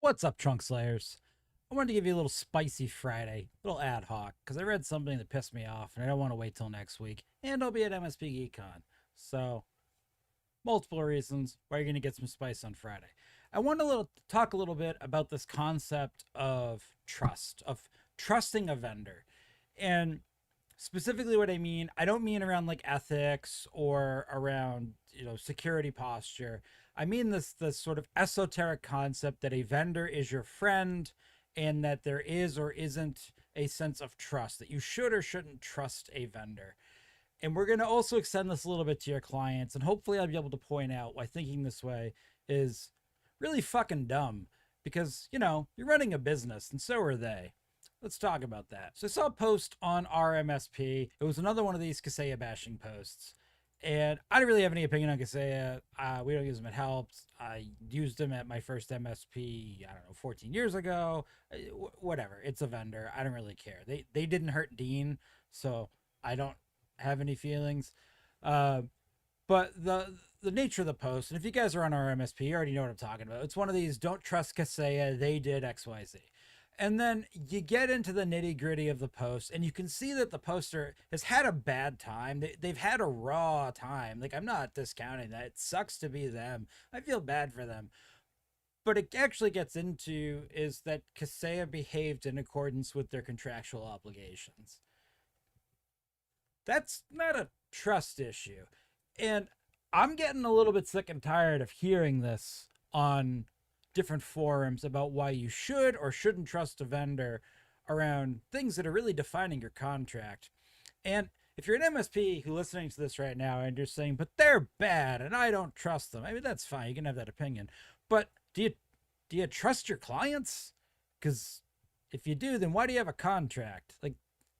What's up, Trunk Slayers? I wanted to give you a little spicy Friday, a little ad hoc, because I read something that pissed me off and I don't want to wait till next week. And I'll be at MSP GeekCon. So, multiple reasons why you're going to get some spice on Friday. I want to talk a little bit about this concept of trust, of trusting a vendor. And specifically what I mean, I don't mean around like ethics or around, security posture. I mean this sort of esoteric concept that a vendor is your friend and that there is or isn't a sense of trust, that you should or shouldn't trust a vendor. And we're going to also extend this a little bit to your clients, and hopefully I'll be able to point out why thinking this way is really fucking dumb, because, you're running a business and so are they. Let's talk about that. So I saw a post on our MSP. It was another one of these Kaseya bashing posts. And I don't really have any opinion on Kaseya. We don't use them. It helps. I used them at my first MSP, I don't know, 14 years ago. Whatever. It's a vendor. I don't really care. They didn't hurt Dean, so I don't have any feelings. Uh, but the nature of the post, and if you guys are on our MSP, you already know what I'm talking about. It's one of these don't trust Kaseya, they did XYZ. And then you get into the nitty gritty of the post, and you can see that the poster has had a bad time. They've had a raw time. Like, I'm not discounting that. It sucks to be them. I feel bad for them. But it actually gets into is that Kaseya behaved in accordance with their contractual obligations. That's not a trust issue. And I'm getting a little bit sick and tired of hearing this on different forums about why you should or shouldn't trust a vendor around things that are really defining your contract. And if you're an MSP who's listening to this right now and you're saying, but they're bad and I don't trust them, I mean, that's fine. You can have that opinion. But do you trust your clients? Because if you do, then why do you have a contract? Like,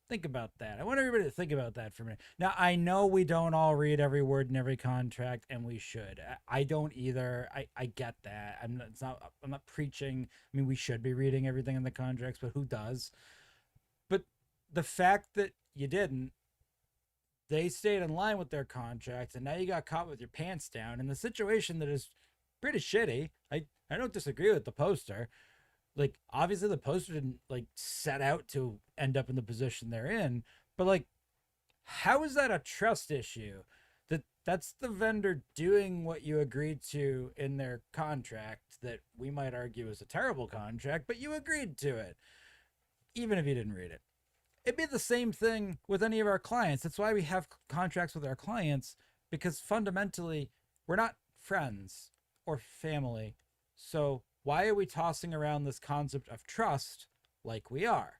think about that. I want everybody to think about that for a minute. Now, I know we don't all read every word in every contract, and we should. I don't either. I get that. I'm not preaching. I mean, we should be reading everything in the contracts, but who does? But the fact that you didn't, they stayed in line with their contract, and now you got caught with your pants down in the situation that is pretty shitty. I don't disagree with the poster. Like, obviously the poster didn't like set out to end up in the position they're in, but like, how is that a trust issue? That's the vendor doing what you agreed to in their contract, that we might argue is a terrible contract, but you agreed to it even if you didn't read it. It'd be the same thing with any of our clients. That's why we have contracts with our clients, because fundamentally we're not friends or family. So why are we tossing around this concept of trust like we are?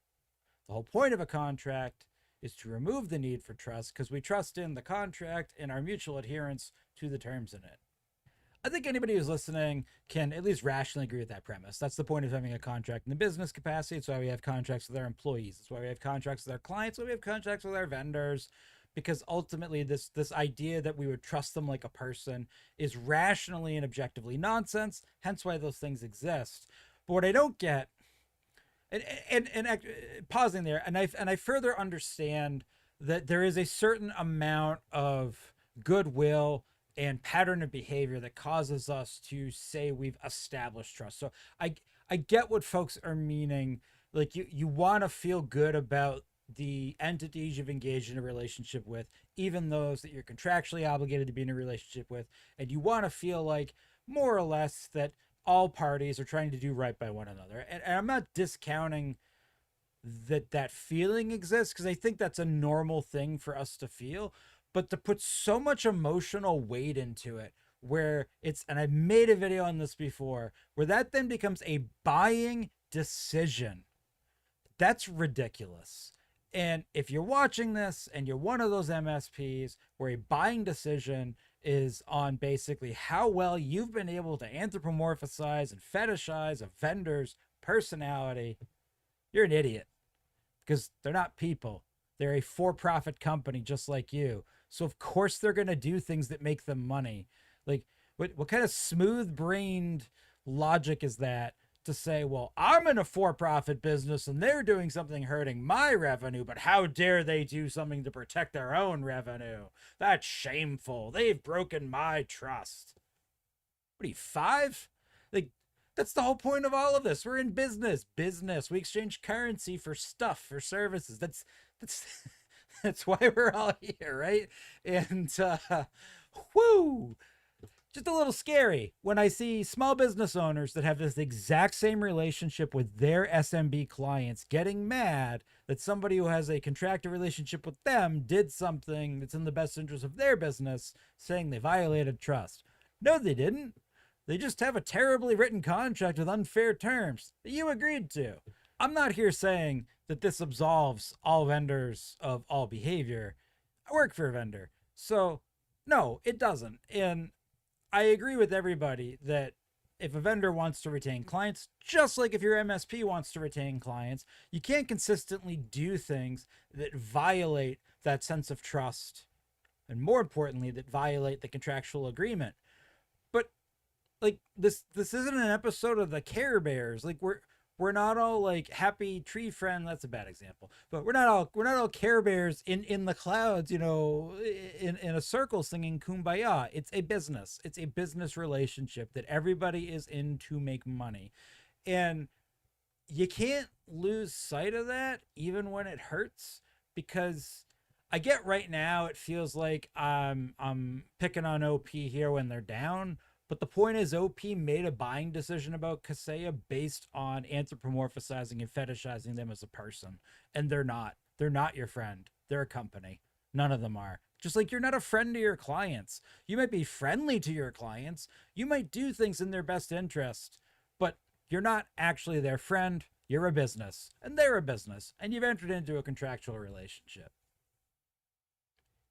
The whole point of a contract is to remove the need for trust, because we trust in the contract and our mutual adherence to the terms in it. I think anybody who's listening can at least rationally agree with that premise. That's the point of having a contract in the business capacity. It's why we have contracts with our employees. It's why we have contracts with our clients. It's why we have contracts with our vendors. Because ultimately, this idea that we would trust them like a person is rationally and objectively nonsense. Hence, why those things exist. But what I don't get, and pausing there, and I further understand that there is a certain amount of goodwill and pattern of behavior that causes us to say we've established trust. So I get what folks are meaning. Like, you want to feel good about the entities you've engaged in a relationship with, even those that you're contractually obligated to be in a relationship with, and you want to feel like more or less that all parties are trying to do right by one another. And I'm not discounting that feeling exists, because I think that's a normal thing for us to feel, but to put so much emotional weight into it, where it's, and I've made a video on this before, where that then becomes a buying decision, that's ridiculous. And if you're watching this and you're one of those MSPs where a buying decision is on basically how well you've been able to anthropomorphize and fetishize a vendor's personality, you're an idiot, because they're not people. They're a for-profit company just like you. So of course they're going to do things that make them money. Like, what kind of smooth-brained logic is that to say, well, I'm in a for-profit business and they're doing something hurting my revenue, but how dare they do something to protect their own revenue? That's shameful. They've broken my trust. What are you, 5? Like, That's the whole point of all of this. We're in business. Business. We exchange currency for stuff, for services. That's that's why we're all here, right? And whoo, just a little scary when I see small business owners that have this exact same relationship with their SMB clients getting mad that somebody who has a contractor relationship with them did something that's in the best interest of their business, saying they violated trust. No, they didn't. They just have a terribly written contract with unfair terms that you agreed to. I'm not here saying that this absolves all vendors of all behavior. I work for a vendor. So, no, it doesn't. And I agree with everybody that if a vendor wants to retain clients, just like if your MSP wants to retain clients, you can't consistently do things that violate that sense of trust, and more importantly, that violate the contractual agreement. But like this isn't an episode of the Care Bears. Like we're not all like happy tree friend. That's a bad example, but we're not all Care Bears in the clouds, in a circle singing Kumbaya. It's a business. It's a business relationship that everybody is in to make money, and you can't lose sight of that even when it hurts, because I get right now it feels like I'm picking on OP here when they're down. But the point is, OP made a buying decision about Kaseya based on anthropomorphizing and fetishizing them as a person. And they're not. They're not your friend. They're a company. None of them are. Just like you're not a friend to your clients. You might be friendly to your clients. You might do things in their best interest. But you're not actually their friend. You're a business. And they're a business. And you've entered into a contractual relationship.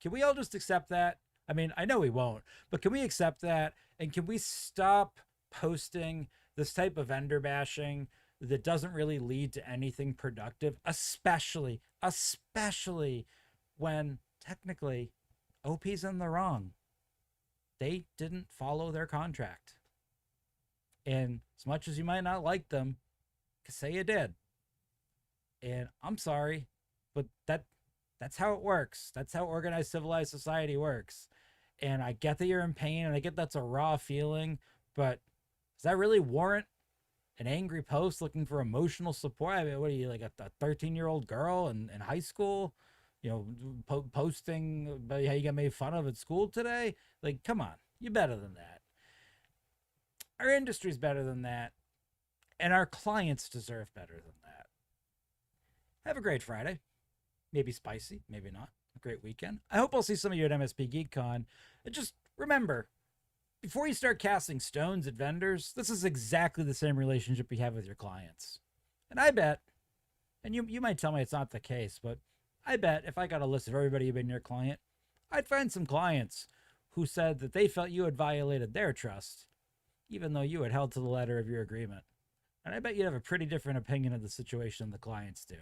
Can we all just accept that? I mean, I know we won't, but can we accept that? And can we stop posting this type of vendor bashing that doesn't really lead to anything productive, especially when technically OP's in the wrong. They didn't follow their contract. And as much as you might not like them, Kaseya did. And I'm sorry, but that's how it works. That's how organized civilized society works. And I get that you're in pain, and I get that's a raw feeling, but does that really warrant an angry post looking for emotional support? I mean, what are you, like a 13-year-old girl in high school, posting about how you got made fun of at school today? Like, come on, you're better than that. Our industry's better than that, and our clients deserve better than that. Have a great Friday. Maybe spicy, maybe not. A great weekend. I hope I'll see some of you at MSP GeekCon. And just remember, before you start casting stones at vendors, this is exactly the same relationship you have with your clients. And I bet, and you might tell me it's not the case, but I bet if I got a list of everybody who'd been your client, I'd find some clients who said that they felt you had violated their trust, even though you had held to the letter of your agreement. And I bet you'd have a pretty different opinion of the situation than the clients do.